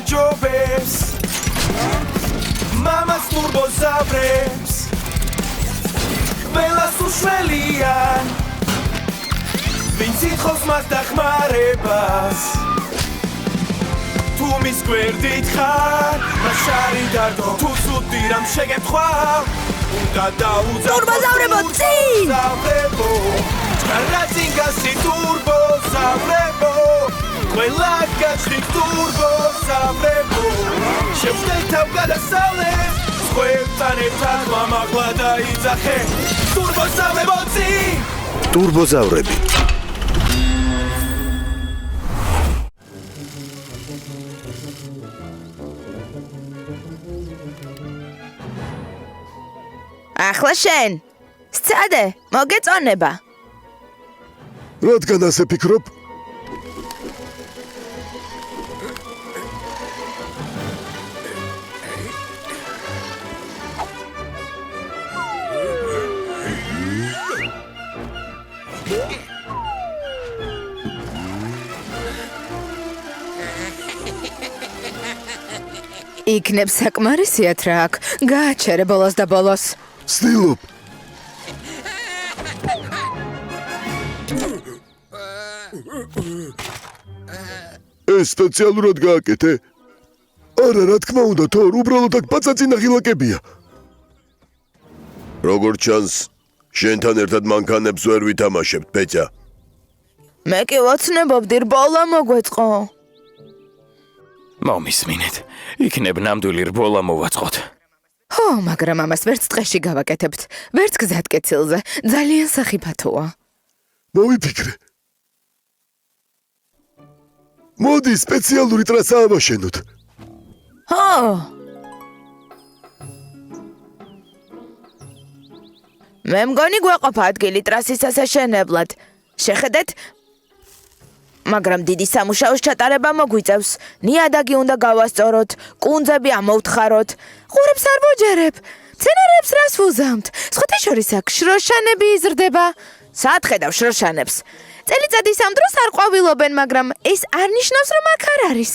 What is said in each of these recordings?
გაჯობებს მამას ტურბოზავრებს ყველას უშველია ვინც ითხოვს მას დახმარებას თუ მის გვერდით ხარ მას არი დარდო თუ ცუდი რამ შეგეთქვა უნდა დაუძახო ტურბოზავრებო წინ ჭარაძინგასი ტურბოზავრებო ყველა გაჩხით ტურბოზავრებო შევშლეთ თავ გადასავლეთ სხვებთან ერთად მამაღლა დაიძახე ტურბოზავრებო წინ ტურბოზავრები ახლა შენ სცადე მოგეწონება რადგან ასე ფიქრობ? იქნებ საკმარისიათ რა აქ გააჩერე ბოლოს და ბოლოს ვცდილობ ეს სპეციალურად გააკეთე? არა, რა თქმა უნდა, თორ, უბრალოდ აქ პაწაწინა ღილაკებია. როგორც ჩანს, შენთან ერთად მანქანებს ვერ ვითამაშებთ, პეჭა. მე კი ვოცნებობდი რბოლა მოგვეწყო მომისმინეთ, იქნებ ნამდვილი რბოლა მოვაწყოთ. ხო, მაგრამ ამას ვერც ტყეში გავაკეთებთ, ვერც გზატკეცილზე, ძალიან სახიფათოა. მოვიფიქრე. მოდი სპეციალური ტრასა ავაშენოთ. ხო. მე მგონი გვეყოფა ადგილი ტრასის ასაშენებლად. შეხედეთ? მაგრამ დიდი სამუშაოს ჩატარება მოგვიწევს. ნიადაგი უნდა გავასწოროთ, კუნძები ამოვთხაროთ. ყურებს არ ვოჯერებ. მცენარეებს რას ვუზამთ? სხვათა შორის აქ შროშანები იზრდება. სად ხედავ შროშანებს? წელიწადის ამ დროს არ ყვავილობენ, მაგრამ ეს არ ნიშნავს, რომ აქ არ არის.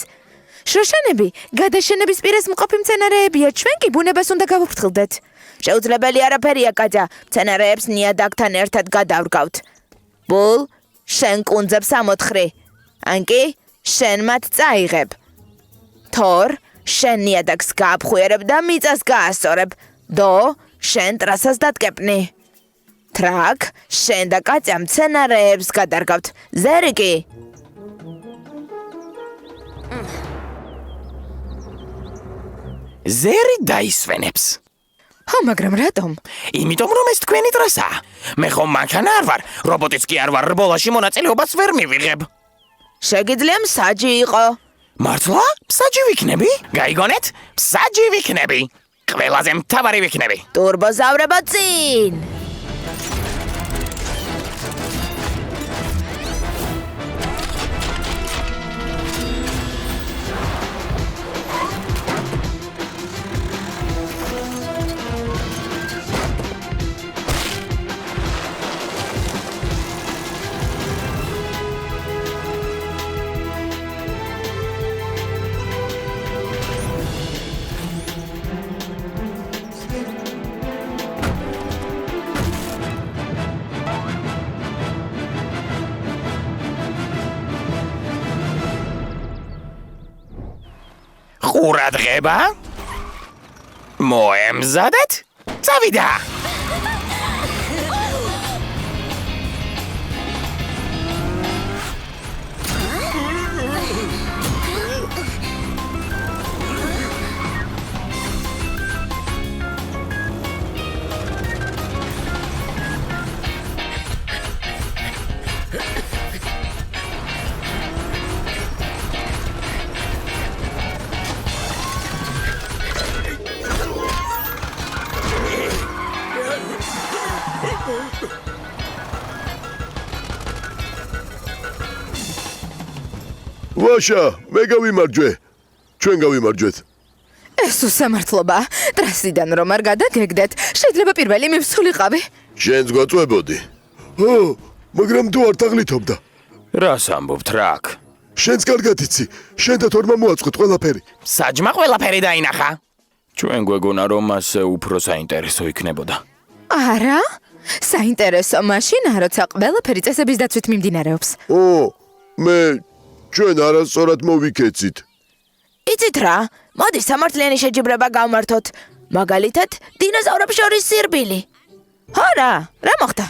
შროშანები გადაშენების პირას მყოფი მცენარეებია, ჩვენ კი ბუნებას უნდა გავუფრთხილდეთ. შეუძლებელი არაფერია, კაძა, მცენარეებს ნიადაგთან ერთად გადავრგავთ. ბულ, შენ კუნძებს ამოთხრი. ანკი, შენ მათ წაიღებ. თორ, შენ ნიადაგს გააფხვიერებ და მიწას გაასწორებ. დო, შენ ტრასას დატკეპნი. ტრაკ, შენ და კაცია მცენარეებს გადარგავთ. ზერიკი. ზერი დაისვენებს. ხო, მაგრამ რატომ? იმიტომ რომ ეს თქვენი ტრასაა. მე ხომ მანქანა არ ვარ, რობოტიც კი არ ვარ, რბოლაში მონაწილეობას ვერ მივიღებ. შეგიძლია მსაჯი იყო. მართლა? მსაჯი ვიქნები? გაიგონეთ? მსაჯი ვიქნები. ყველაზე მთავარი ვიქნები. ტურბოზავრებო წინ! ყურადღება? მოემზადეთ? წავიდა! ვაშა, მე გავიმარჯვე. ჩვენ გავიმარჯვეთ. ეს უსამართლობა. ტრასიდან რომ არ გადაგეგდეთ, შეიძლება პირველი მივსულიყავი. შენც გვაწვებოდი. ო, მაგრამ თუ არ თაღლითობდა. რას ამბობთ, რაკ? შენც კარგად იცი, შენ და თორმა მოაწყვეთ ყველაფერი. საჯმა ყველაფერი დაინახა. ჩვენ გვეგონა რომ მასე უფრო საინტერესო იქნებოდა. არა? საინტერესო მაშინაა, როცა ყველაფერი წესების დაცვით მიმდინარეობს. მე ჩვენ არასწორად მოვიქეცით. იცით რა? მოდი სამართლიანი შეჯიბრება გავმართოთ. მაგალითად, დინოზავრებს შორის სირბილი. ხო რა მოხდა?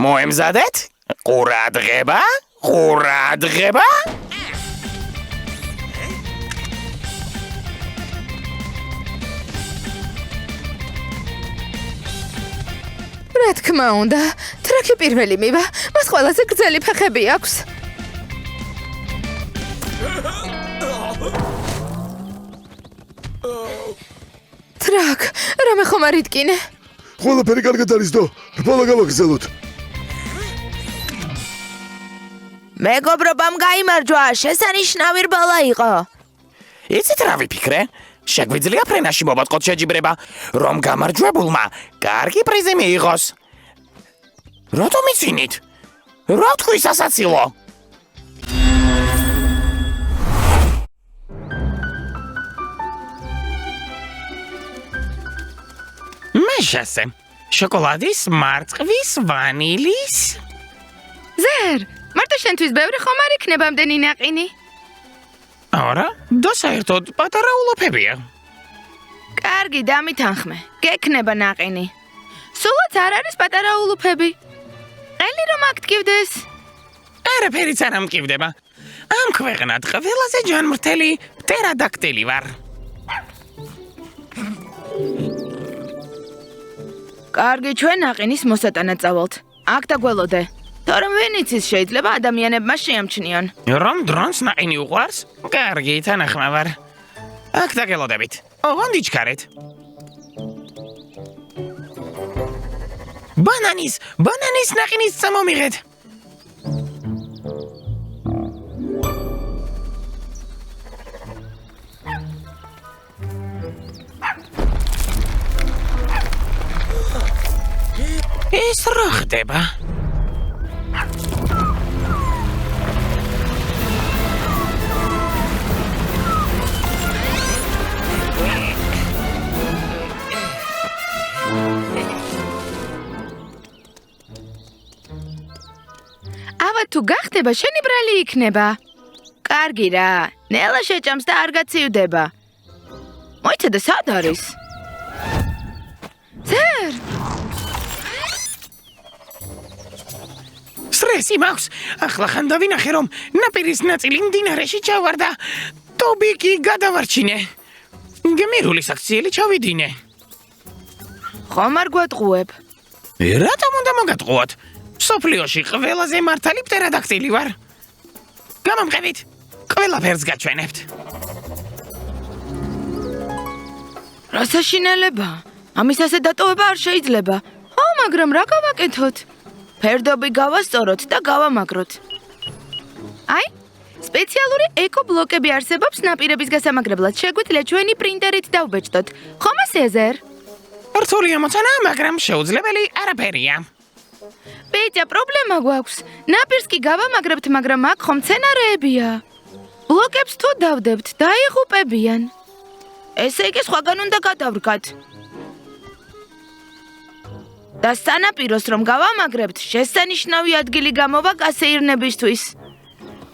მოემზადეთ? ყურადღება? ყურადღება? რა თქმა უნდა, ტრაკი პირველი მივა, მას ყველაზე გრძელი ფეხები აქვს. ტრაკ, რამე ხომ არ იტკინე? ყველაფერი კარგად არის დო, რბოლა გავაგრძელოთ. მეგობრობამ გაიმარჯვა, შესანიშნავი რბოლა იყო. იცით რა ვიფიქრე? შეგვიძლია ფრენაში მოვაწყოთ შეჯიბრება, რომ გამარჯვებულმა კარგი პრიზი მიიღოს. რატომ იცინით? რა თქვი სასაცილო? მე შესე. შოკოლადის, მარწყვის, ვანილის. ზერ, მარტო შენთვის ბევრი ხომ არ იქნება ამდენი ნაყინი? არა, და საერთოდ პატარა ულოფებია. კარგი, დამითანხმე. გექნება ნაყინი. სულაც არ არის პატარა ულუფები. ყელი რომ აქტივდეს. არაფერიც არ ამკივდება. ამ ქვეყნად ყველაზე ჯანმრთელი პტერადაქტილი ვარ. კარგი, ჩვენ ნაყინის მოსატანად წავალთ. აქ დაგველოდე. თორემ ვინ იცის, შეიძლება ადამიანებმა შეამჩნიონ. რომ დრონს ნაყინი უყვარს? კარგი, თანახმა ვარ. აქ დაგელოდებით. ოღონდ იჩქარეთ. ბანანის ნაყინის წამომიღეთ. ეს რა ხდება? ავა თუ გახდება, შენი ბრალი იქნება. კარგი რა, ნელა შეჭამს და არ გაცივდება. მოიცადე, სად არის? ზერ, სტრესი მაქვს. ახლა ხან დავინახე რომ ნაპირის ნაწილი მდინარეში ჩავარდა. ტობი კი გადავარჩინე. გემირული საქციელი ჩავიდინე. ხომ არ გვატყუებ? რატომ უნდა მოგატყუოთ? სოფლიოში ყველაზე მართალი პტერადაქტილი ვარ. გამომყევით. ყველაფერს გაჩვენებთ. რა საშინელება? ამის ასე დატოვება არ შეიძლება. ხო, მაგრამ რა გავაკეთოთ? ფერდობი გავასწოროთ და გავამაგროთ. აი, სპეციალური ეკობლოკები არსებობს ნაპირების გასამაგრებლად. შეგვიძლია ჩვენი პრინტერით დავბეჭდოთ. ხომ ასე, ზერ? რთული ამოცანა, მაგრამ შეუძლებელი არაფერია. ბეჭა, პრობლემა გვაქვს. ნაპირს კი გავამაგრებთ, მაგრამ აქ ხომ მცენარეებია. ბლოკებს თუ დავდებთ, დაიღუპებიან. ესე იგი სხვაგან უნდა გადავრგათ. და სანაპიროს რომ გავამაგრებთ, შესანიშნავი ადგილი გამოვა გასეირნებისთვის.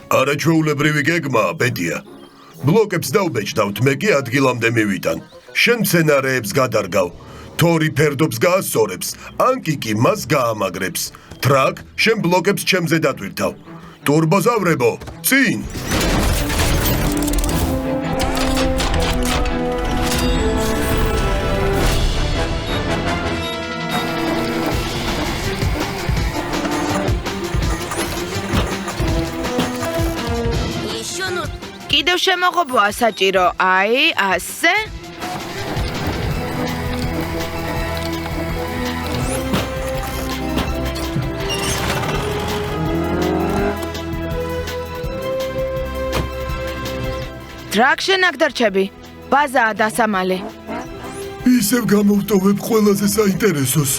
არაჩვეულებრივი გეგმაა, ბედია. ბლოკებს დავბეჭდავთ, მე კი ადგილამდე მივიტან. შენ მცენარეებს გადარგავ. თორი ფერდობს გაასწორებს, ანკიკი მას გაამაგრებს. ტრაკ, შენ ბლოკებს ჩემზე დატვირთავ. ტურბოზავრებო, წინ! კიდევ შემოღობაა საჭირო. აი, ასე. ტრაკ შენ აქ დარჩები. ბაზაა დასამალი. ისევ გამოვტოვებ ყველაზე საინტერესოს.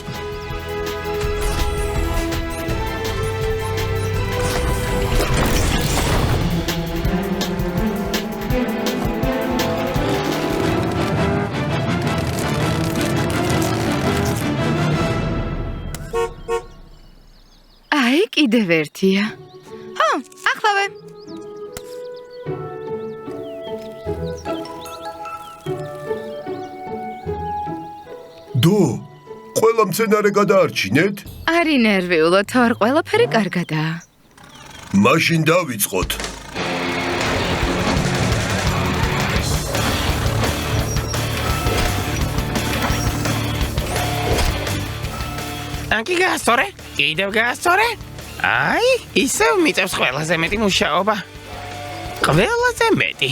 კიდევ ერთია. ხო, ახლავე. დო, ყველა მცენარე გადაარჩინეთ? არ ინერვიულო, თორ ყველაფერი კარგადაა. მაშინ დავიწყოთ. ანკი გაასწორე? კიდევ გაასწორე? აი, ისევ მიწევს ყველაზე მეტი მუშაობა. ყველაზე მეტი.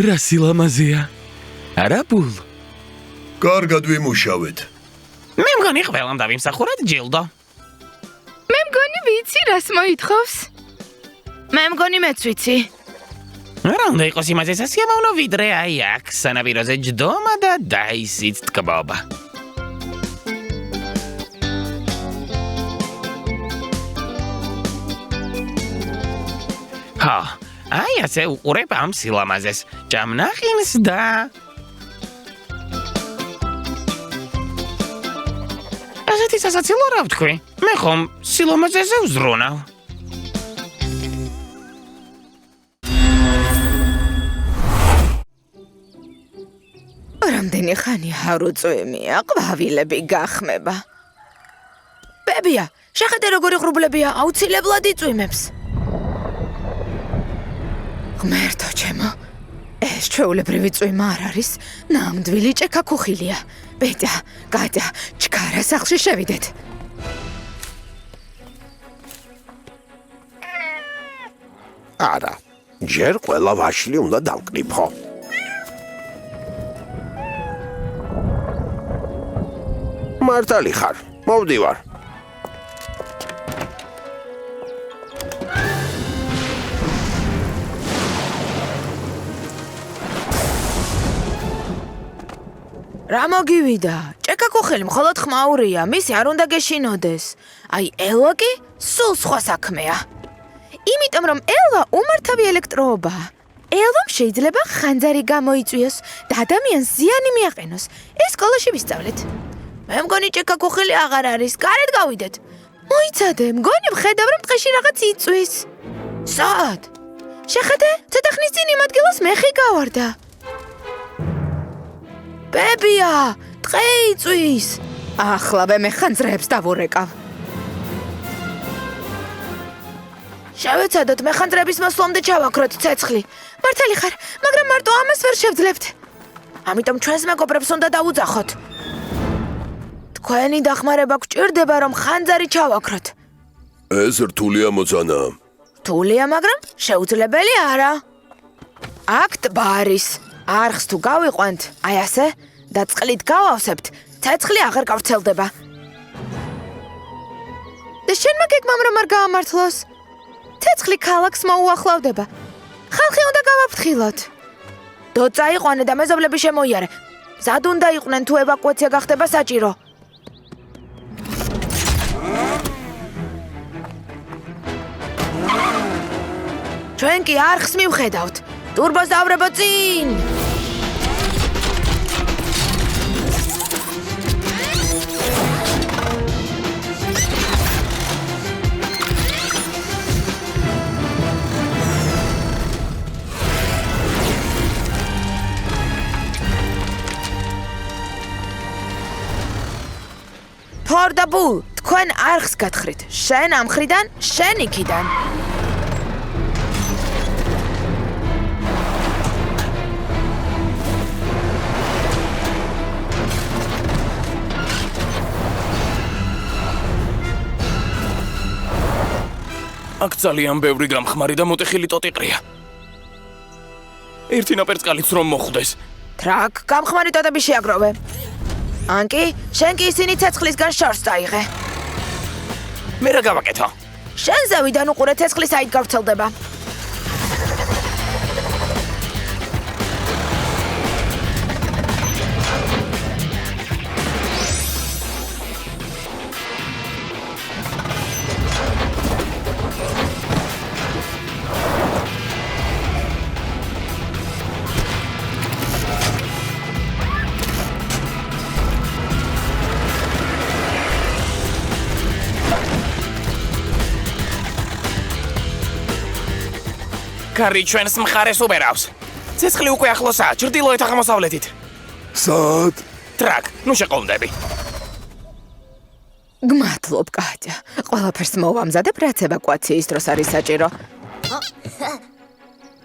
რა სილამაზეა? არა ბულ? კარგად ვიმუშავეთ. მე მგონი ყველამ დავიმსახურეთ ჯილდო. მე მგონი ვიცი, რას მოითხოვს. მე მგონი მეც ვიცი. რა უნდა იყოს იმაზე სასიამოვნო ვიდრე აი აქ სანაპიროზე ჯდომა და დაისიც თკბობა. ჰა, აი ასე უყურებ ამ სილამაზეს. ჭამნახინს და ასეთი სასაცილო რა ვთქვი? მე ხომ სილამაზეზე ვზრუნავ. რამდენი ხანია არ უწვიმია, ყვავილები გახმება. ბებია, შეხედე როგორი ღრუბლებია, აუცილებლად იწვიმებს. ღმერთო ჩემო, ეს ჩვეულებრივი წვიმა არ არის, ნამდვილი ჭექაქუხილია. ბედა, გადა, ჩქარა სახლში შევიდეთ. არა, ჯერ ყველა ვაშლი უნდა დავკრიფო. მართალი ხარ, მოვდივარ. რა მოგივიდა? ჭექაქუხილი მხოლოდ ხმაურია, მისი არ უნდა გეშინოდეს. აი, ელვა კი სულ სხვა საქმეა. იმიტომ რომ ელვა უმართავი ელექტროობაა. ელვამ შეიძლება ხანძარი გამოიწვიოს და ადამიანს ზიანი მიაყენოს. ეს სკოლაში ვისწავლეთ. მე მგონი ჭექაქუხილი აღარ არის, გარეთ გავიდეთ. მოიცადე, მგონი ვხედავ რომ ტყეში რაღაც იწვის. სად? შეხედე, ცოტა ხნის წინ იმ ადგილას მეხი გავარდა. ბებია, ტყე იწვის. ახლავე მე ხანძრებს დავურეკავ. შევეცადოთ მეხანძრების მოსვლამდე ჩავაქროთ ცეცხლი. მართალი ხარ, მაგრამ მარტო ამას ვერ შევძლებთ. ამიტომ ჩვენს მეგობრებს უნდა დაუძახოთ. თქვენი დახმარება გვჭირდება, რომ ხანძარი ჩავაქროთ. ეს რთულია მოწანაა. რთულია, მაგრამ შეუძლებელი არა. აქ ტბა არის. არხს თუ გავიყვანთ, აი ასე, და წყლით გავავსებთ, ცეცხლი აღარ გავრცელდება. და შენმა გეგმამ რომ არ გაამართლოს? ცეცხლი ქალაქს მოუახლოვდება. ხალხი უნდა გავაფრთხილოთ. დო წაიყვანე და მეზობლები შემოიარე. მზად უნდა იყვნენ თუ ევაკუაცია გახდება საჭირო. ჩვენ კი არხს მივხედავთ. ტურბოს დავრებო წინ! თორ და ბულ, თქვენ არხს გათხრით. შენ ამ მხრიდან, შენ იქიდან. აქ ძალიან ბევრი გამხმარი და მოტეხილი ტოტიყრია. ერთი ნაპერწკალიც რომ მოხვდეს. ტრაკ, გამხმარი ტოტები შეაგროვე. ანკი, შენ კი ისინი ცეცხლისგან შორს წაიღე. მე რა გავაკეთო? შენ ზევიდან უყურე ცეცხლის აით გავრცელდება. კარი ჩვენს მხარეს უბერავს. ცეცხლი უკვე ახლოსაა, ჩრდილოეთ აღმოსავლეთით. სად? ტრაკ, ნუ შეყოლდები. გმადლობ, კატია. ყველაფერს მოვამზადებ, რაც ევაკუაციის დროს არის საჭირო.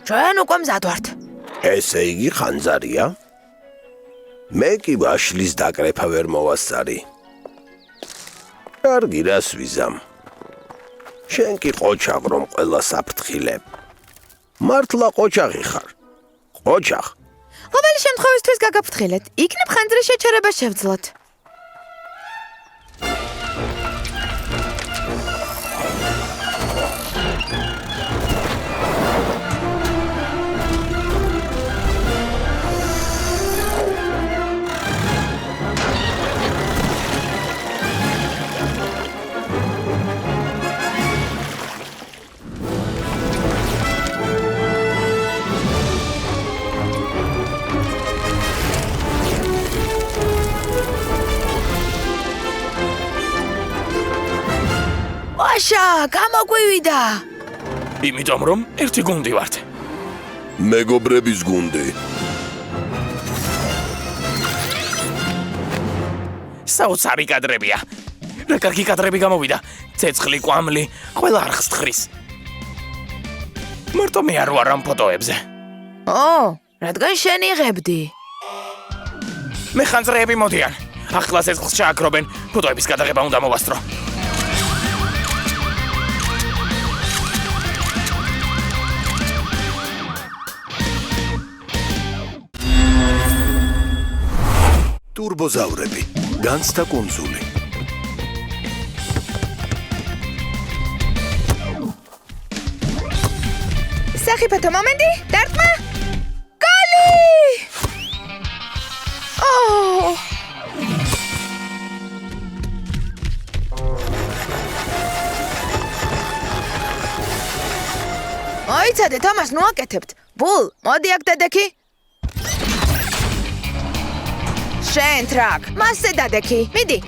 ჩვენ უკვე მზად ვართ. ესე იგი ხანძარია? მე კი ვაშლის დაკრეფა ვერ მოვასწარი. კარგი, რას ვიზამ? შენ კი ყოჩაღ რომ ყველა საფრთხილებ. მართლა ყოჩაღი ხარ. ყოჩაღ. ყოველი შემთხვევისთვის გაგაფრთხილეთ. იქნებ ხანძრის შეჩერება შევძლოთ. ვაშა, გამოგვივიდა. იმიტომ რომ ერთი გუნდი ვართ. მეგობრების გუნდი. საოცარი კადრებია. რა კარგი კადრები გამოვიდა. ცეცხლი, კვამლი, ყველა არხს თხრის. მარტო მე არ ვარ ამ ფოტოებზე. რადგან შენ იღებდი? მე ხანძრები მოდიან. ახლა ცეცხლს ჩააქრობენ. ფოტოების გადაღება უნდა მოვასწრო. ტურბოზავრები, განცდა კუნძული. სახიფათო მომენტი, დარტყმა. გოლი! მოიცადეთ, ამას ნუ აკეთებთ. ბულ, მოდი აქ დადექი. შენ ტრაკ, მასზე დადექი. მიდი.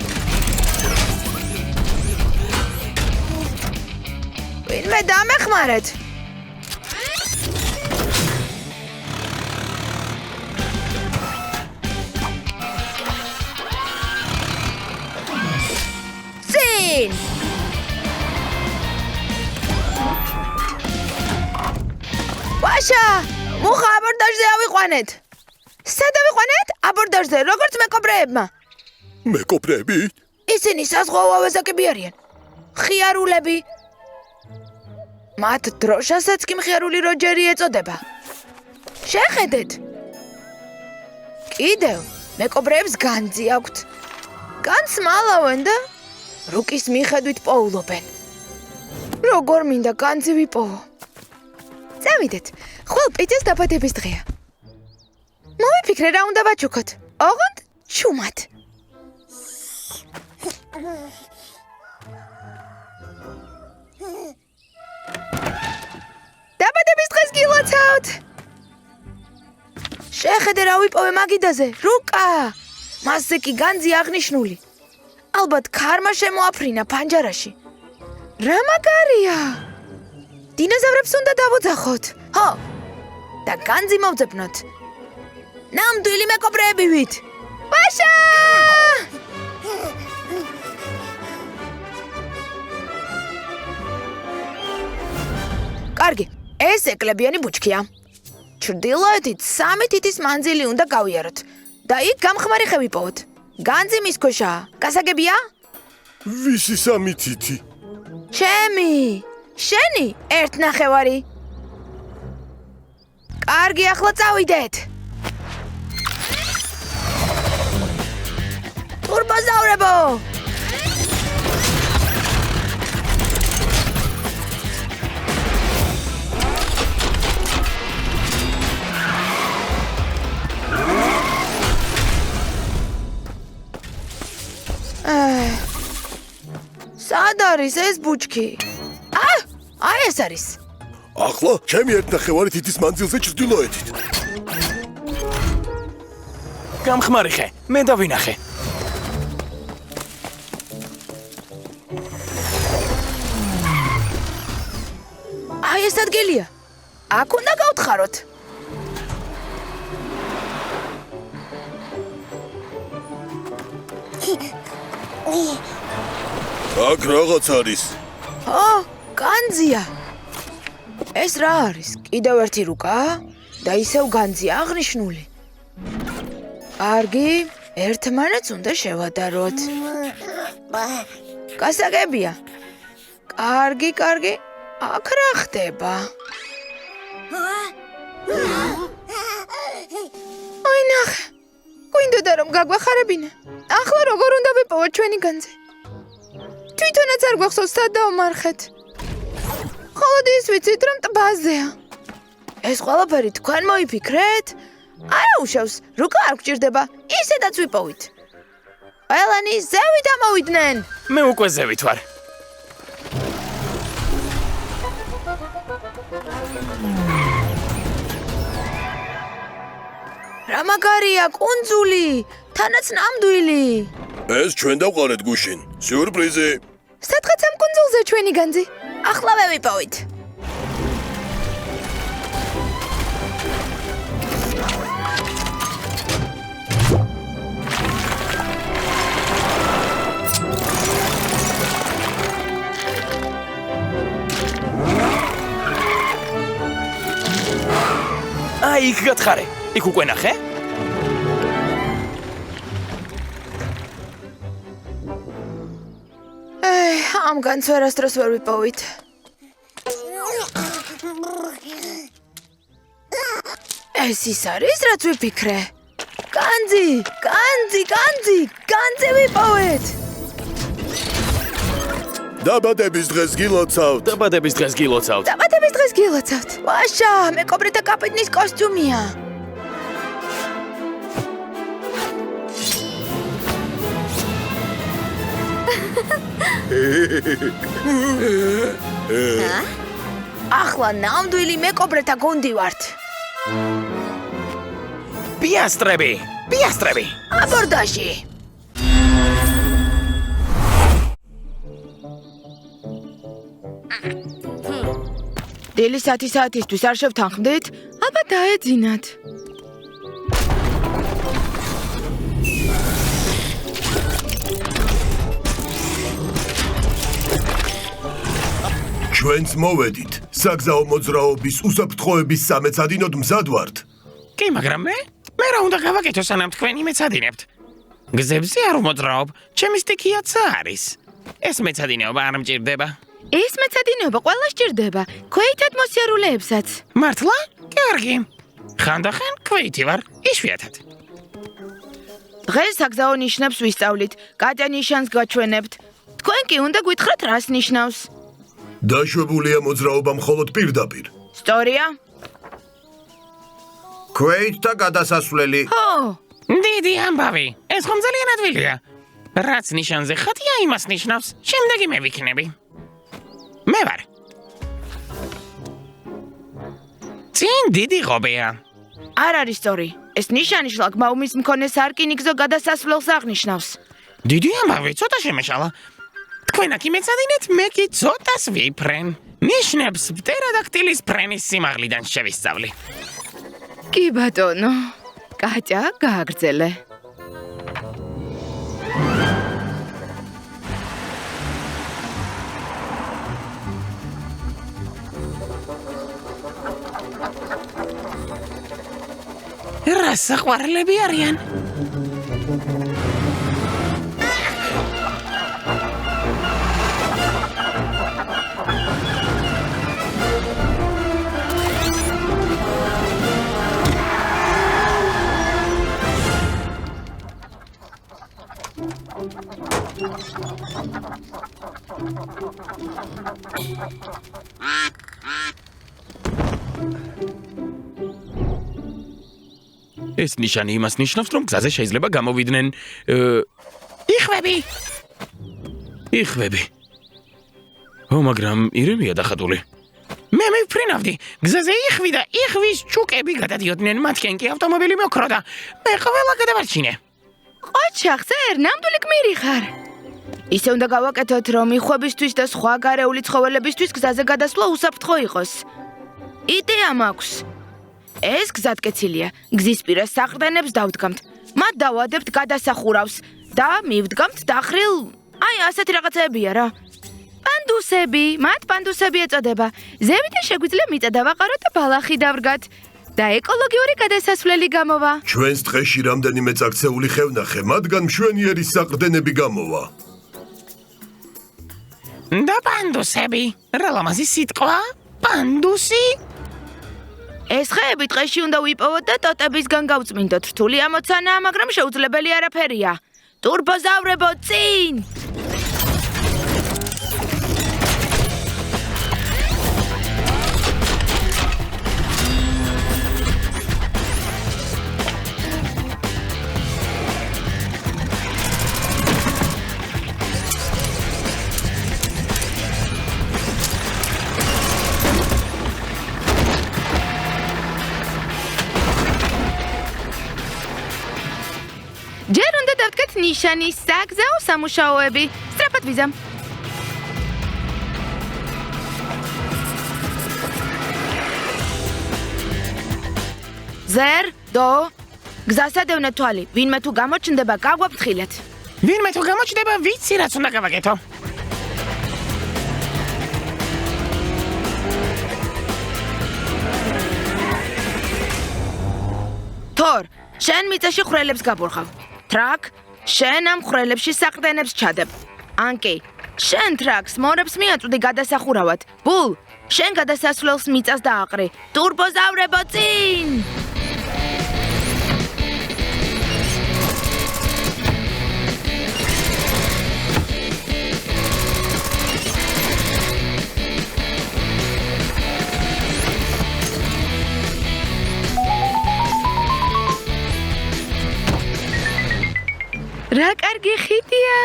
ვინმე დამეხმარეთ. წინ! ვაშა, მუხა აბორდაჟზე ავიყვანეთ. სად ავიყვანეთ? აბორდაჟზე, როგორც მეკობრეებმა. მეკობრეები? ისინი საზღვაო ავაზაკები არიან. ხიარულები. მათ დროშასაც კი მხიარული როჯერი ეწოდება. შეხედეთ. კიდევ მეკობრეებს განძი აქვთ. განძს მალავენ და რუკის მიხედვით პოულობენ. როგორ მინდა განძი ვიპოვო? წავიდეთ, ხვალ პიცის დაბადების დღეა. მოვიფიქრე რა უნდა ვაჩუქოთ. ოღონდ ჩუმად. დაბადების დღეს გილოცავთ. შეხედე რა ვიპოვე მაგიდაზე. რუკა. მასზე კი განძი აღნიშნული. ალბათ ქარმა შემოაფრინა ფანჯარაში. რა მაგარია. დინოზავრებს უნდა დავოძახოთ. ხო. და განძი მოვძებნოთ. ნამდვილი მეკობრეები ვით. ვაშა! კარგი, ეს ეკლებიანი ბუჩქია. ჩრდილოეთით 3 თითის მანძილი უნდა გავიაროთ და იქ გამხმარი ხე ვიპოვოთ. განძი მის ქვეშაა. გასაგებია? ვისი 3 თითი? ჩემი. შენი 1.5. კარგი, ახლა წავიდეთ. ტურბოზავრებო! სად არის ეს ბუჩქი? აი ეს არის. ახლა ჩემი 1.5 თითის მანძილზე ჩრდილოეთით. გამხმარი ხე, მე დავინახე. აი ეს ადგილია. აქ უნდა გავთხაროთ. აქ რაღაც არის. განძია. ეს რა არის? კიდევ ერთი რუკა და ისევ განძია აღნიშნული. კარგი, ერთმანეთს უნდა შევადაროთ. გასაგებია. კარგი. აქ რა ხდება? აი ნახე. გვინდოდა რომ გაგვახარებინა. ახლა როგორ უნდა ვიპოვოთ ჩვენი განძი? თვითონაც არ გვახსოვს სად დავმარხეთ. ხოლოდ ის ვიცით რომ ტბაზეა. ეს ყველაფერი თქვენ მოიფიქრეთ? არა უშავს, რუკა არ გჭირდება, ისედაც ვიპოვით. ყველანი ზევით ამოვიდნენ. მე უკვე ზევით ვარ. რა მაგარია, კუნძული, თანაც ნამდვილი. ეს ჩვენ დავყარეთ გუშინ. სიურპრიზი. სადღაც ამ კუნძულზე ჩვენი განძი. ახლავე ვიპოვით. აი, იქ გათხარე. იქ უკვე ნახე? ამ განძს ვერასდროს ვერ ვიპოვით. ეს ის არის, რაც ვიფიქრე. განძი ვიპოვეთ. დაბადების დღეს გილოცავთ. დაბადების დღეს გილოცავთ. დაბადების დღეს გილოცავთ. ვაშა, მეკობრეთა კაპიტნის კოსტიუმია. ახლა ნამდვილი მეკობრეთა გუნდი ვართ. პიასტრები. აბორდაჟი. დილი საათისთვის არ შევთანხმდით? ალბათ დაეძინათ. ჩვენც მოვედით. საგზაო მოძრაობის უსაფრთხოების სამეცადინოდ მზად ვართ. კი, მაგრამ მე რა უნდა გავაკეთო სანამ თქვენი მეცადინებთ? გზებზე არ ვმოძრაობ, ჩემი სტიქიაც არის. ეს მეცადინეობა არ მჭირდება. ეს მეცადინეობა ყველა სჭირდება, ქვეითად მოსიარულეებსაც. მართლა? კარგი. ხანდახან ქვეითი ვარ, იშვიათად. დღეს საგზაო ნიშნებს ვისწავლით. კატა ნიშანს გაჩვენებთ. თქვენ კი უნდა გითხრათ რას ნიშნავს. დაშვებულია მოძრაობა მხოლოდ პირდაპირ. სწორია? ქვეითთა გადასასვლელი. ხო. დიდი ამბავი. ეს ხომ ძალიან ადვილია. რაც ნიშანზე ხატია, იმას ნიშნავს. შემდეგი მე ვიქნები. მე ვარ. წინ დიდი ღობეა. არ არის სწორი. ეს ნიშანი შლაგბაუმის მქონე სარკინიგზო გადასასვლელს აღნიშნავს. დიდი ამბავი, ცოტა შემეშალა. თქვენ აქ იმეცადინეთ, მე კი ცოტას ვიფრენ. ნიშნებს პტეროდაქტილის ფრენის სიმაღლიდან შევისწავლი. კი ბატონო. კატა, გააგრძელე. რა საყვარლები არიან? ეს ნიშანი იმას ნიშნავს, რომ გზაზე შეიძლება გამოვიდნენ იხვები. მაგრამ ირემია დახატული. მე მიფრინავდი. გზაზე იხვი და იხვის ჩუკები გადადიოდნენ, მათკენ კი ავტომობილი მოკრო და მე ყველა გადავარჩინე. ოჩახზერ, ნამდვილი გმირი ხარ. ისე უნდა გავაკეთოთ, რომ იხვებისთვის და სხვა გარეული ცხოველებისთვის გზაზე გადასვლა უსაფრთხო იყოს. იდეა მაქვს. ეს გზატკეცილია. გზის პირას საყრდენებს დავდგამთ. მათ დავადებთ გადასახურავს და მივდგამთ დახრილ. აი, ასეთი რაღაცებია რა. პანდუსები, მათ პანდუსები ეწოდება. ზევიდან შეგვიძლია მიწა დავაყაროთ და ბალახი დავრგათ. და ეკოლოგიური გადასასვლელი გამოვა. ჩვენს დღეში რამდენიმე წაქცეული ხევნახე, მათგან მშვენიერი საყრდენები გამოვა. და პანდუსები. რა ლამაზი სიტყვა? პანდუსი? ეს ხეები ტყეში უნდა ვიპოვოთ და ტოტებისგან გავწმინდოთ. რთული ამოცანაა, მაგრამ შეუძლებელი არაფერია. ტურბოზავრებო, წინ! ჯერ უნდა დავდგეთ ნიშანი, საგზაო სამუშაოები. სწრაფად ვიზამ. ზერ, დო, გზასადევნე თვალი. ვინმე თუ გამოჩნდება, გაგვაფრთხილეთ. ვინმე თუ გამოჩნდება, ვიცი რაც უნდა გავაკეთო. თორ, შენ მიწაში ხვრელებს გაბურხავ. ტრაკ, შენ ამ ხვრელებში საყრდენებს ჩადებ. ანკი, შენ ტრაკს მორებს მიაწვდი გადასახურავად. ბულ, შენ გადასასვლელს მიწას დააყრი. ტურბოზავრებო, წინ! რა კარგი ხიდია.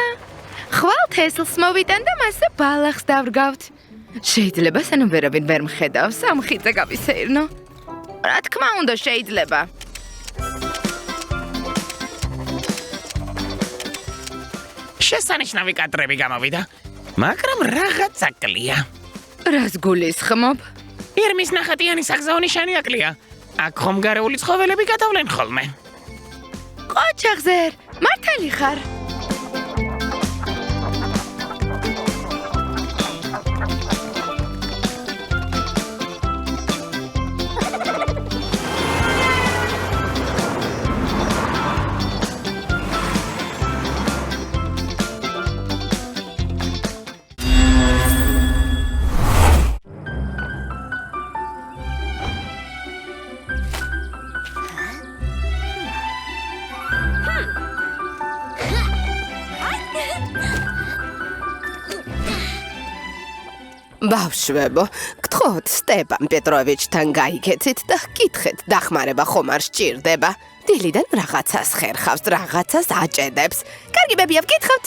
ხვალ თესლს მოვიტან და მასზე ბალახს დავრგავთ. შეიძლება სანამ ვერავინ ვერ მხედავს, ამ ხიდზე გავისეირნო. რა თქმა უნდა, შეიძლება. შესანიშნავი კადრები გამოვიდა, მაგრამ რაღაც აკლია. რას გულისხმობ? ირმის ნახატიანი საგზაო ნიშანი აკლია. აქ ხომ გარეული ცხოველები გადავლენ ხოლმე. ყოჩაღზერ, მართალი ხარ? ბავშვებო, გთხოვთ სტეპან პეტროვიჩთან გაიქეცით და გკითხეთ, დახმარება ხომ არ სჭირდება. დილიდან რაღაცას ხერხავს, რაღაცას აჭედებს. კარგი ბებია, ვკითხავთ.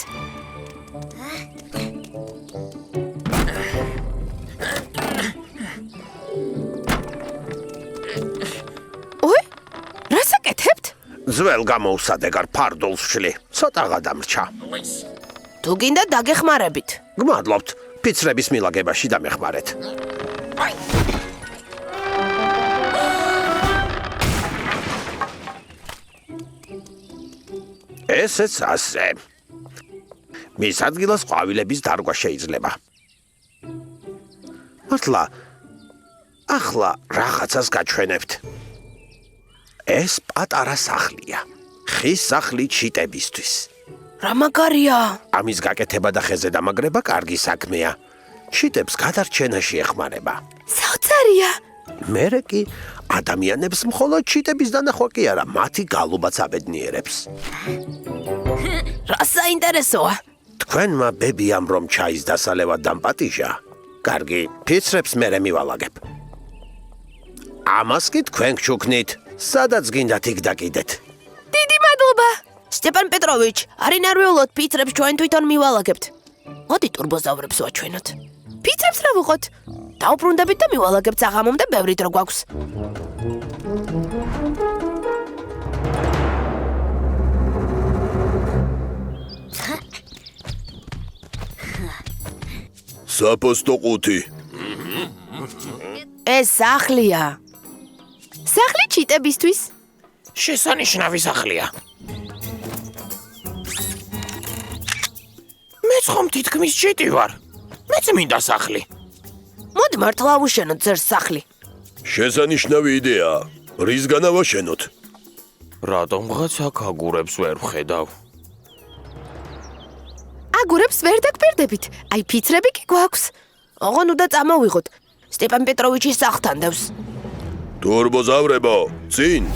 ой, რას აკეთებთ? ძველ გამოუსადეგარ ფარდულს ვშლი. ცოტა გადამრჩა. თუ გინდა დაგეხმარებით. გმადლობთ. ფიცრების მილაგებაში დამეხმარეთ. ესეც ასე. მის ადგილას ყვავილების დარგვა შეიძლება. მართლა, ახლა რაღაცას გაჩვენებთ. ეს პატარა სახლია. ხის სახლი ჩიტებისთვის. რა მაგარია? ამის გაკეთება და ხეზე დამაგრება კარგი საქმეა. ჩიტებს გადარჩენაში ეხმარება. საოცარია. მერე კი ადამიანებს მხოლოდ ჩიტების დანახვა კი არა, მათი გალობაც აბედნიერებს. რა საინტერესოა? თქვენმა ბებიამ რომ ჩაის დასალევად დამპატიჟა, კარგი, ფიცრებს მერე მივალაგებ. ამას კი თქვენ გჩუქნით, სადაც გინდათ იქ დაკიდეთ. დიდი მადლობა. სტეპან პეტროვიჩ, არ ინარვეულოთ, ფიცრებს ჩვენ თვითონ მივალაგებთ. მოდი ტურბოზავრებს ვაჩვენოთ. ფიცრებს რა ვუყოთ? დაუბრუნდებით და მივალაგებთ საღამომდე ბევრი დრო გვაქვს. საპოსტო ყუთი. ეს სახლია. სახლი ჩიტებისთვის. შესანიშნავი სახლია. მეც ხომ თითქმის ჩიტი ვარ. მეც მინდა სახლი. მოდი მართლა ავუშენოთ ძერს სახლი. შესანიშნავი იდეაა. რისგან ავაშენოთ? რატომღაც აქ აგურებს ვერ ვხედავ? აგურებს ვერ დაგბერდებით. აი ფიცრები კი გვაქვს. ოღონ უნდა წამოვიღოთ. სტეპან პეტროვიჩის სახლთან დევს. თურბოზავრებო, წინ!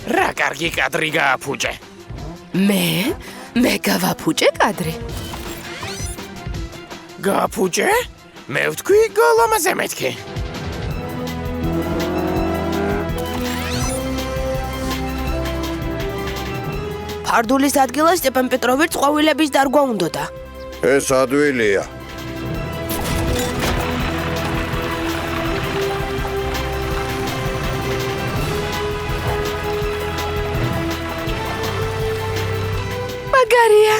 რა კარგი კადრი გააფუჭე. მე გავაფუჭე კადრი. გააფუჭე? მე ვთქვი გოლომაზე მეთქი. ფარდულის ადგილას სტეპან პეტროვიჩს ყვავილების დარგვა უნდოდა. ეს ადვილია. მაგარია.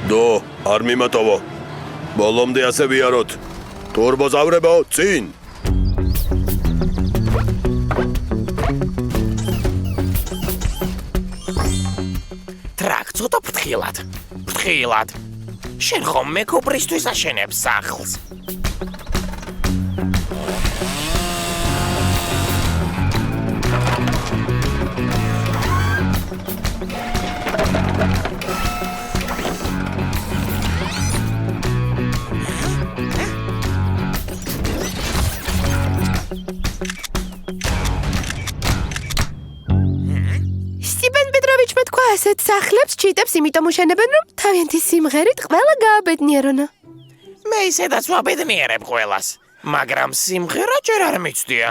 დო, არ მიმატოვო. ბოლომდე ასე ვიაროთ. თურბოზავრებო, წინ! ტრაკ ცოტა ფრთხილად. ფრთხილად. შენ ხომ მეკობრისთვის აშენებ სახლს? ასეთ სახლებს ჩიტებს იმიტომ უშენებენ, რომ თავიანთი სიმღერით ყველა გააბედნიერონა. მე ისედაც ვაბედნიერებ ყველას, მაგრამ სიმღერა ჯერ არ მიცდია.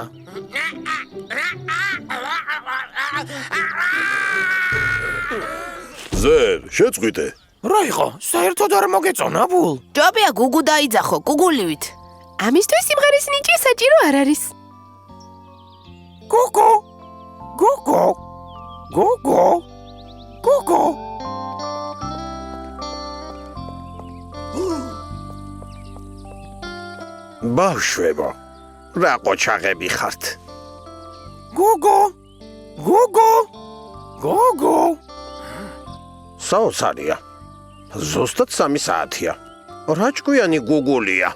ზერ, შეწყვიტე. რა იყო? საერთოდ არ მოგეწონა ბულ? ჯობია გუგუ დაიძახო, გუგულივით. ამისთვის სიმღერის ნიჭი საჭირო არ არის. გუგუ. გუგუ. გუგუ. გუგუ. ბავშვებო, რა ყოჩაღები ხართ? გუგუ. გუგუ. გუგუ. საოცარია. ზუსტად 3 საათია. რა ჭკვიანი გუგულია?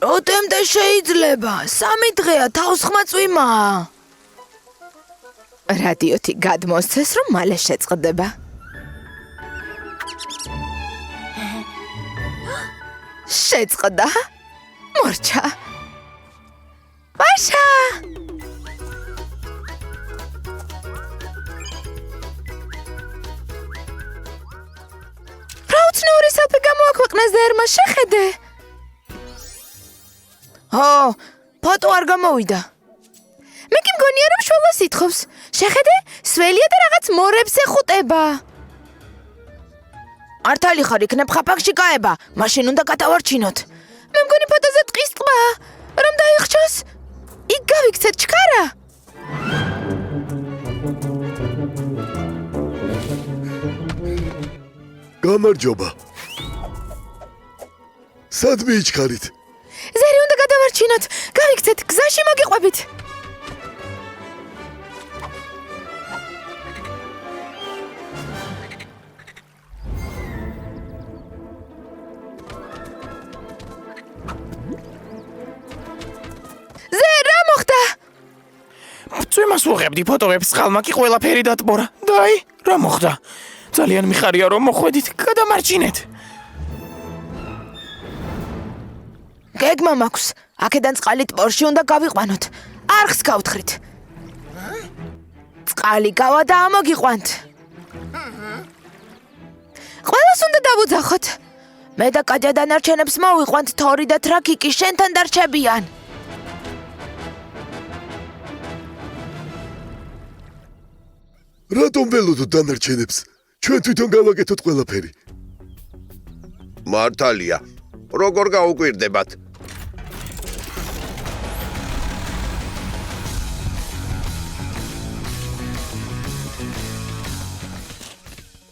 როდემდე შეიძლება? 3 დღეა თავს ხმაწვიმაა. რადიოთი გადმოსცეს, რომ მალე შეწყდება. შეწყდა? მორჩა. ვაშა! რა უცნაური სათი გამოაქვეყნეს დერმა, შეხედე? ო, ფოტო არ გამოვიდა. მე კი მგონია, რომ შველას ითხოვს. შეხედე, სველია და რაღაც მორებს ეხუტება. მართალი ხარ, იქნებ ხაფაკში გაება. მაშინ უნდა გადავარჩინოთ. მე მგონი ფოტოზე ტყის ტბა. რომ დაიხჩოს? იქ გავიქცეთ ჩქარა. გამარჯობა. სად მიიჩქარით? ზერი უნდა გადავარჩინოთ. გავიქცეთ, გზაში მოგიყვებით. იმას უღებდი ფოტოებს წყალმაკი ყველაფერი დატბორა. და აი, რა მოხდა? ძალიან მიხარია რომ მოხვედით, გადამარჯინეთ. გეგმა მაქვს. აქედან წყალი ტბორში უნდა გავიყვანოთ. არხს გავთხრით. წყალი გავა და ამოგიყვანთ. ყველას უნდა დავუძახოთ. მე და კატია დანარჩენებს მოვიყვანთ თორი და ტრაკიკი შენთან დარჩებიან. რატომ ველოდოთ დანარჩენებს? ჩვენ თვითონ გავაკეთოთ ყველაფერი. მართალია. როგორ გაუკვირდებათ?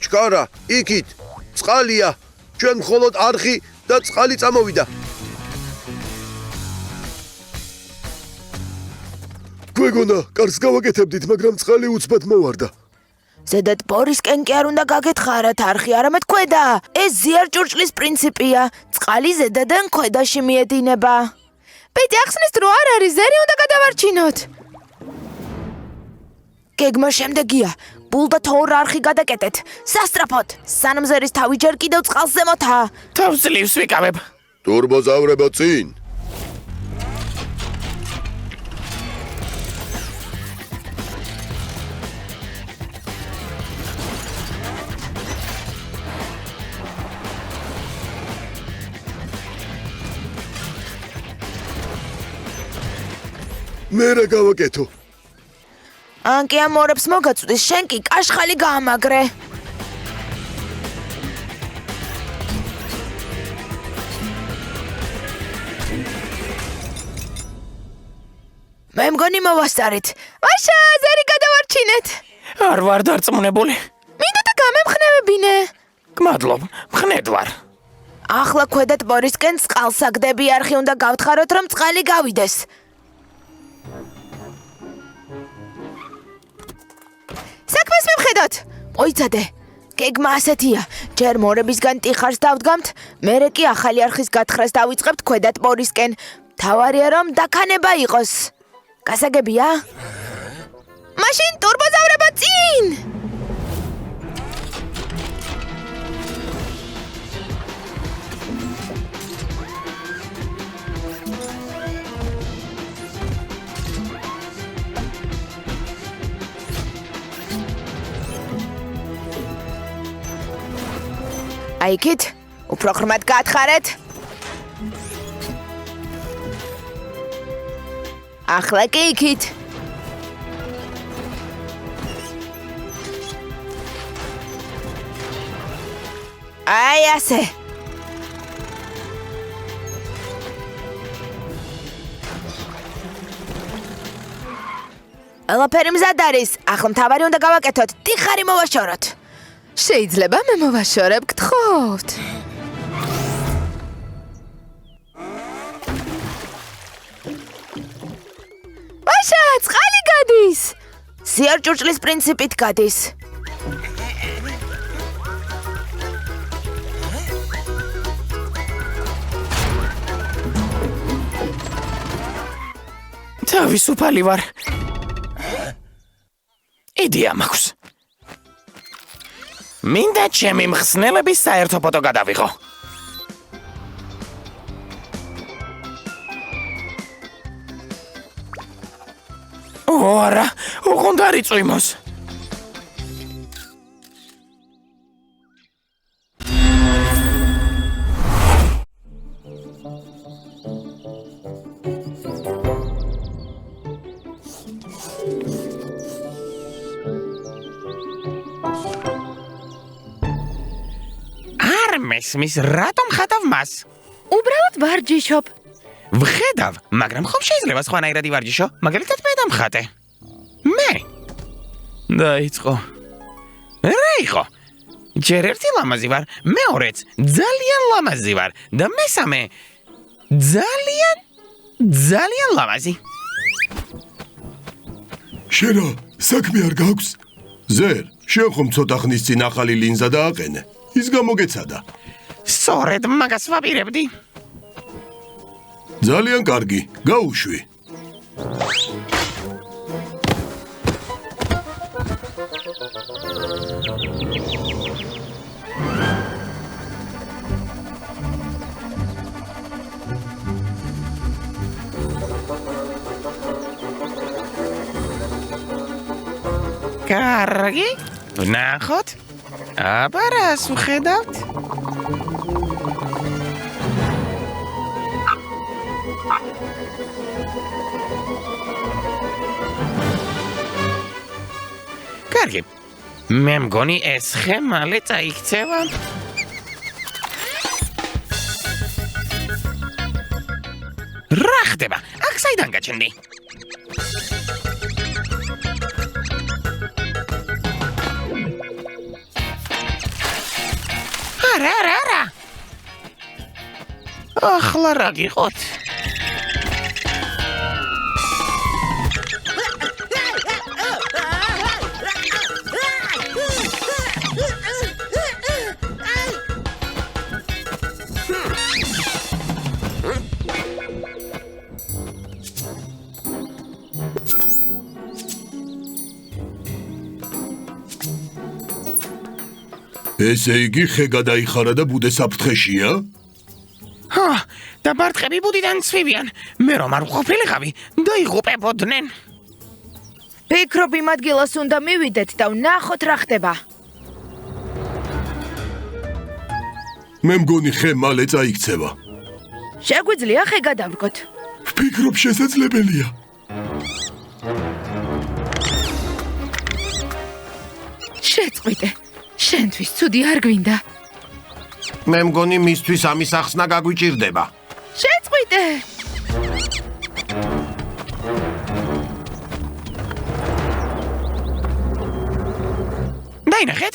ჩკარა, იქით. წყალია. ჩვენ მხოლოდ არხი და წყალი წამოვიდა. გვეგონა, კარს გავაკეთებდით, მაგრამ წყალი უცბად მოვარდა. ზედად ბორისკენ კი არ უნდა გაგეთხარათ არხი, არამედ ქვედა. ეს ზიარჭურჭლის პრინციპია. წყალი ზედადან ქვედაში მიედინება. პეტი ახსნის დრო არ არის, ზერი უნდა გადავარჩინოთ. გეგმა შემდეგია. ბულ და თორ არხი გადაკეტეთ. სასტრაფოდ. სანამ ზერის თავი ჯერ კიდევ წყალს ზემოთა. თავს ძლივს ვიკავებ. ტურბოზავრებო წინ. მე რა გავაკეთო? ანკი ამორებს მოგაწვდის, შენ კი კაშხალი გაამაგრე. მე მგონი მოვასწარით. ვაშა, ზერი გადავარჩინეთ. არ ვარ დარწმუნებული. მინდა და გამემხნევებინე. გმადლობ, მხნედ ვარ. ახლა ქვედათ ბორისკენ წყალს აგდები არხი უნდა გავთხაროთ, რომ წყალი გავიდეს. საქმეს მივხედოთ. მოიცადე. გეგმა ასეთია. ჯერ მორებისგან ტიხარს დავდგამთ, მერე კი ახალი არხის გათხრას დავიწყებთ ქვედათ ბორისკენ. თავარია რომ დაქანება იყოს. გასაგებია? მაშინ ტურბოზავრებო წინ! აი იქით, უფრო ღრმად გათხარეთ. ახლა კი იქით. აი ასე. ყველაფერი მზად არის. ახლა მთავარი უნდა გავაკეთოთ. ტიხარი მოვაშოროთ. შეიძლება მე მოვაშორებ, გთხოვთ. ვაშა, წყალი გადის. ზიარჭურჭლის პრინციპით გადის. თავისუფალი ვარ. იდეა მაქვს. მინდა ჩემი მხსნელების საერთო ფოტო გადავიღო. არა, ოღონდ არ იწვიმოს. მის რატომ ხატავ მას? უბრალოდ ვარჯიშობ. ვხედავ, მაგრამ ხომ შეიძლება სხვანაირად ივარჯიშო? მაგალითად მე დამხატე. მე. დაიწყო. რა იყო? ჯერ ერთი ლამაზი ვარ, მეორეც ძალიან ლამაზი ვარ და მესამე ძალიან ლამაზი. შენა, საქმე არ გაქვს? ზერ, შენ ხომ ცოტა ხნის წინ ახალი ლინზა დააყენე. ის გამოგეცადა. სწორედ მაგას ვაპირებდი. ძალიან კარგი, გაუშვი. კარგი. ვნახოთ. აბა რას ვხედავთ? კარგი. მე მგონი ეს ხე მალე წაიქცევა. რა ხდება? აქ საიდან გაჩნდი? არა. ახლა რა გიყოთ? ესე იგი ხე გადაიხარა და ბუდეს საფრთხეშია? ჰა, და ბარტყები ბუდიდან ცვივიან. მე რომ არ ვყოფილიყავი, დაიღუპებოდნენ. ფიქრობ იმ ადგილას უნდა მივიდეთ და ვნახოთ რა ხდება. მე მგონი ხე მალე წაიქცევა. შეგვიძლია ხე გადავრგოთ. ვფიქრობ შესაძლებელია. შეწყვიტე. შენთვის ცუდი არ გვინდა. მე მგონი მისთვის ამის ახსნა გაგვიჭირდება. შეწყვიტე. დაინახეთ?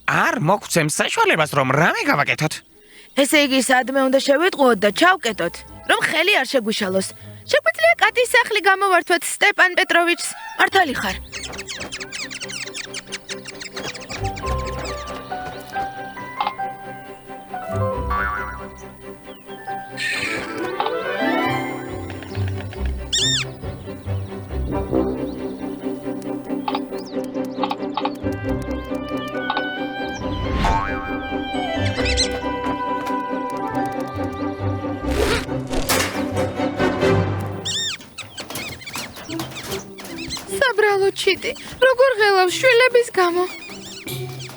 არ მოგცემ საშუალებას რომ რამე გავაკეთოთ. ესე იგი სადმე უნდა შევიტყუოთ და ჩავკეტოთ, რომ ხელი არ შეგვიშალოს. შეგვიძლია კატის სახლი გამოვართვათ სტეპან პეტროვიჩს. მართალი ხარ? საბრალო ჩიტი, როგორ ღელავს შვილების გამო?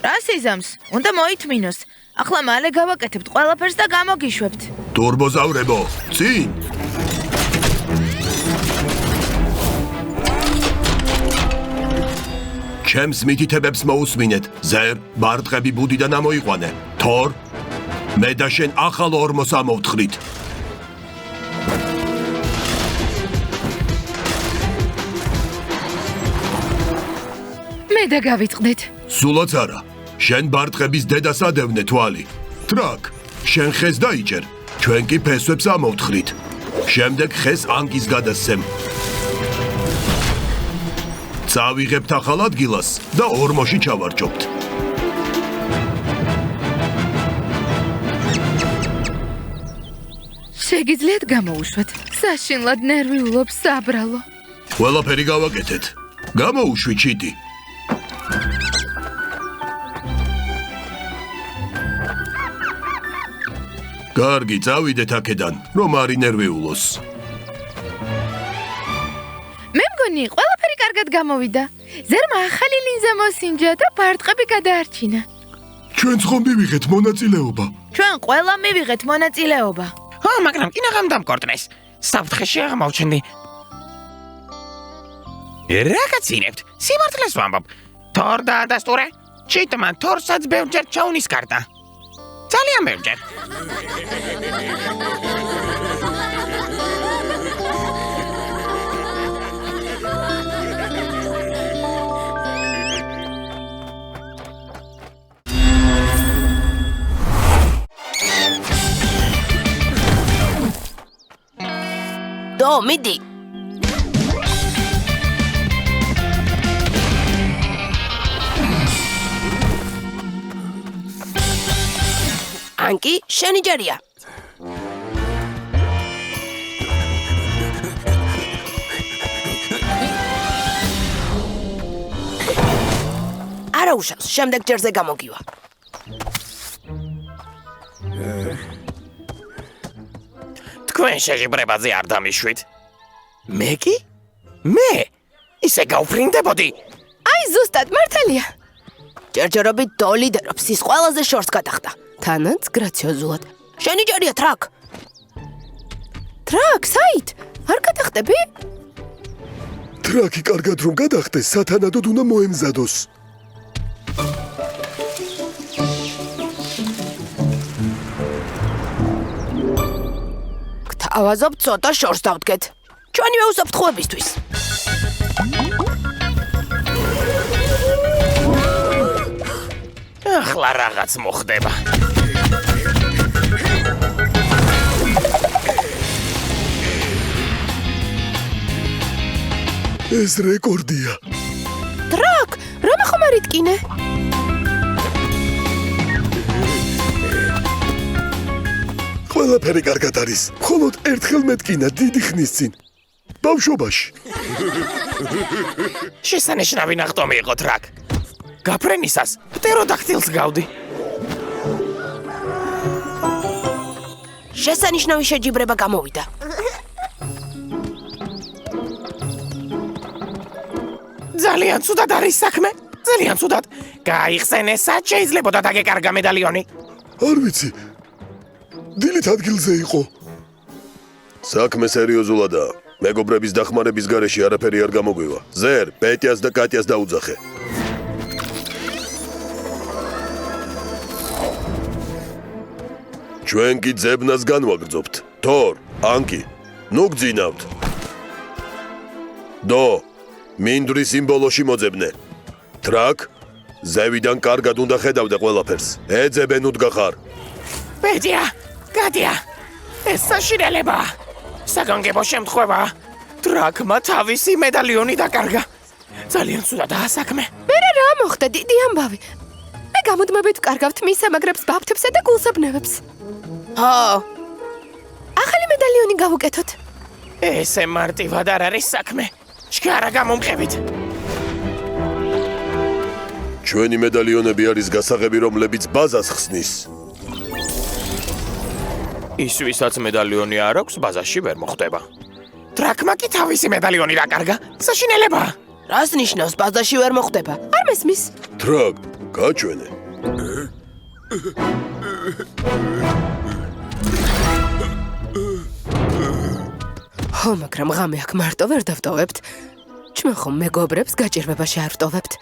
რა სიზამს? უნდა მოითმინოს. ახლა მალე გავაკეთებთ ყველაფერს და გამოგიშვებთ. დურბოზავრებო, წინ! ჩემს მითითებებს მოусმინეთ. ზერ, ბარტყები ბუდიდან ამოიყვანე. თორ, მე და შენ ახალ ორმოს ამოვთხრით. მე და გავიწყდეთ. სულაც არა. შენ ბარტყების დედას ადევნე თვალი. ტრაკ, შენ ხეს დაიჭერ. ჩვენ კი ფესვებს ამოვთხრით. შემდეგ ხეს ანკის გადასცემ. წავიღებთ ახალ ადგილას და ორმოში ჩავარჯობთ. შეგიძლიათ გამოუშვათ. საშინლად ნერვიულობს საბრალო. ყველაფერი გავაკეთეთ. გამოუშვი ჩიტი. კარგი, წავიდეთ აქედან, რომ არ ინერვიულოს. მე მგონი ყველაფერი კარგად გამოვიდა. ზერმა ახალი ლინზა მოსინჯა და ბარტყები გადაარჩინა. ჩვენც ხომ მივიღეთ მონაწილეობა. ჩვენ ყველა მივიღეთ მონაწილეობა. ჰა, მაგრამ კინაღამ დამკორტნეს. საფრთხეში აღმოჩნდი. რა გაცინებთ? სიმართლეს ვამბობ. თორ დაადასტურე. ჩიტმა თორსაც ბევრჯერ ჩაუნისკარტა. ძალიან ბევრჯერ. დო, მიდი. ანკი, შენი ჯერია. არა უშავს, შემდეგ ჯერზე გამოგივა. თქვენ შეღიბრებაზე არ დამიშვით. მე კი? მე? ისე გავფრინდებოდი. აი ზუსტად მართალია. ჯერჯერობით დოლიდერობს, ის ყველაზე შორს გადახდა. თანაც გრაციოზულად. შენი ჯერია ტრაკ. ტრაკ, საით? არ გადახტები? ტრაკი კარგად რომ გადახდეს, სათანადოდ უნდა მოემზადოს. გთავაზობ ცოტა შორს დავდგეთ. ჩვენივე უსაფრთხოებისთვის. ახლა რაღაც მოხდება. ეს რეკორდია. ტრაკ, რომ ხომ არ იტკინე? ყველაფერი კარგად არის. მხოლოდ ერთხელ მეტკინა დიდი ხნის წინ. ბავშვობაში. შესანიშნავი ნახტომი იყო ტრაკ. გაფრენისას პტეროდაქტილს გავდი. შესანიშნავი შეჯიბრება გამოვიდა. ძალიან ცუდად არის საქმე. ძალიან ცუდად. გაიხსენე, სად შეიძლებოდა დაგეკარგა მედალიონი? არ ვიცი. დილით ადგილზე იყო. საქმე სერიოზულადაა. მეგობრების დახმარების გარეშე არაფერი არ გამოგვივა. ზერ, პეტიას და კატიას დაუძახე. ჩვენ კი ძებნას განვაგრძობთ. თორ, ანკი, ნუ გძინავთ. დო, მინდვრის სიმბოლოში მოძებნე. ტრაკ, ზევიდან კარგად უნდა ხედავდე ყველაფერს. ეძებენ უდგახარ. პეტია, კატია, ეს საშინელებაა. საგანგებო შემთხვევაა. ტრაკმა თავისი მედალიონი დაკარგა. ძალიან ცუდადაა საქმე. მერე რა მოხდა, დიდი ამბავი. მე გამუდმებით ვკარგავთ მის სამაგრებს, ბაფთებსა და გულსაბნევებს. ჰო, ახალი მედალიონი გავუკეთოთ. ესე მარტივად არ არის საქმე. ჩქარა გამომყევით. ჩვენი მედალიონები არის გასაღები, რომლებიც ბაზას ხსნის. ის ვისაც მედალიონი არ აქვს, ბაზაში ვერ მოხვდება. ტრაკმა კი თავისი მედალიონი დაკარგა. საშინელებაა. რას ნიშნავს ბაზაში ვერ მოხვდება? არ მესმის. ტრაკ, გაჩვენე. ხო, მაგრამ ღამე აქ მარტო ვერ დავტოვებთ. ჩვენ ხომ მეგობრებს გაჭირვებაში არ ვტოვებთ.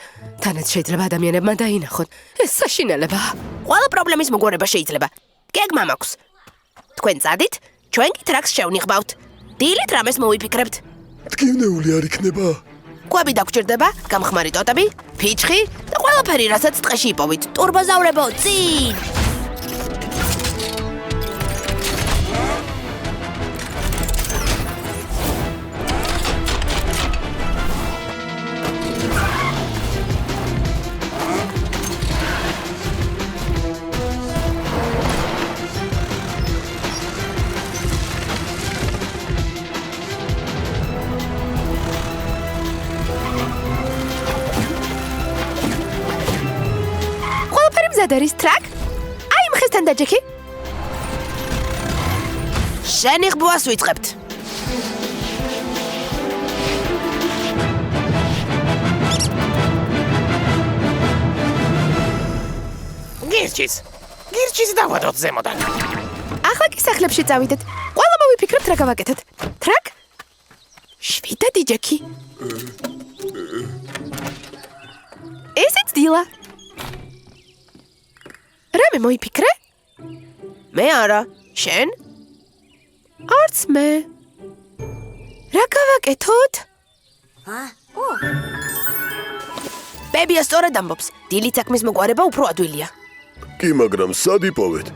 თანაც შეიძლება ადამიანებმა დაინახონ. ეს საშინელებაა. ყველა პრობლემის მოგვარება შეიძლება. გეგმა მაქვს. თქვენ წადით, ჩვენ კი ტრაკს შევნიხავთ. დილით რამეს მოვიფიქრებთ. ტკივნეული არ იქნება? კვები დაგჭირდება, გამხმარი ტოტები, ფიჩხი და ყველაფერი, რასაც ტყეში იპოვით. ტურბოზავრებო, წინ! არის ტრაკ? აი მხესთან დაჯექი. შენი ხბუას ვიწყებთ. გირჩის დავადოთ ზემოდან. ახლა კი სახლებში წავიდეთ. ყველა მოვიფიქრებთ რა გავაკეთოთ. ტრაკ? შვიდა დიჯექი. ესეც დილა. რამე მოიფიქრე? მე არა, შენ? არც მე. რა გავაკეთოთ? ბებია სწორად ამბობს. დილით საქმის მოგვარება უფრო ადვილია. კი, მაგრამ სად იპოვეთ?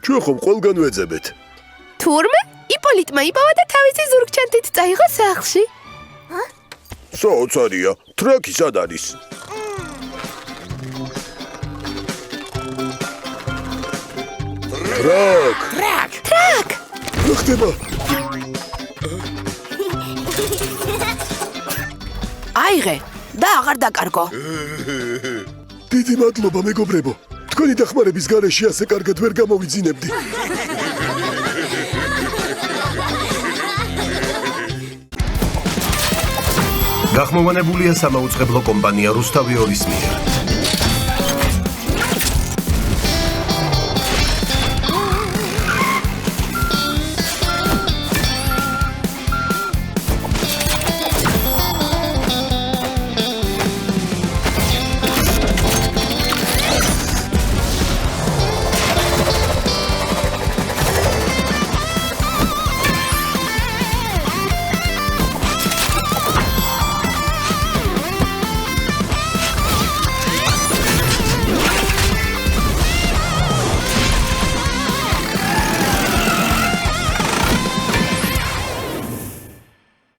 ჩვენ ხომ ყველგან ვეძებეთ. თურმე? იპოლიტმა იპოვა და თავისი ზურგჩანთით წაიღო სახლში. საოცარია, ტრაკი სად არის? ტრაკ! რა ხდება? აიღე და აღარ დაკარგო. დიდი მადლობა, მეგობრებო. თქვენი დახმარების გარეშე ასე კარგად ვერ გამოვიძინებდი. გახმოვანებულია სამაუწყებლო კომპანია რუსთავი ორის მიერ.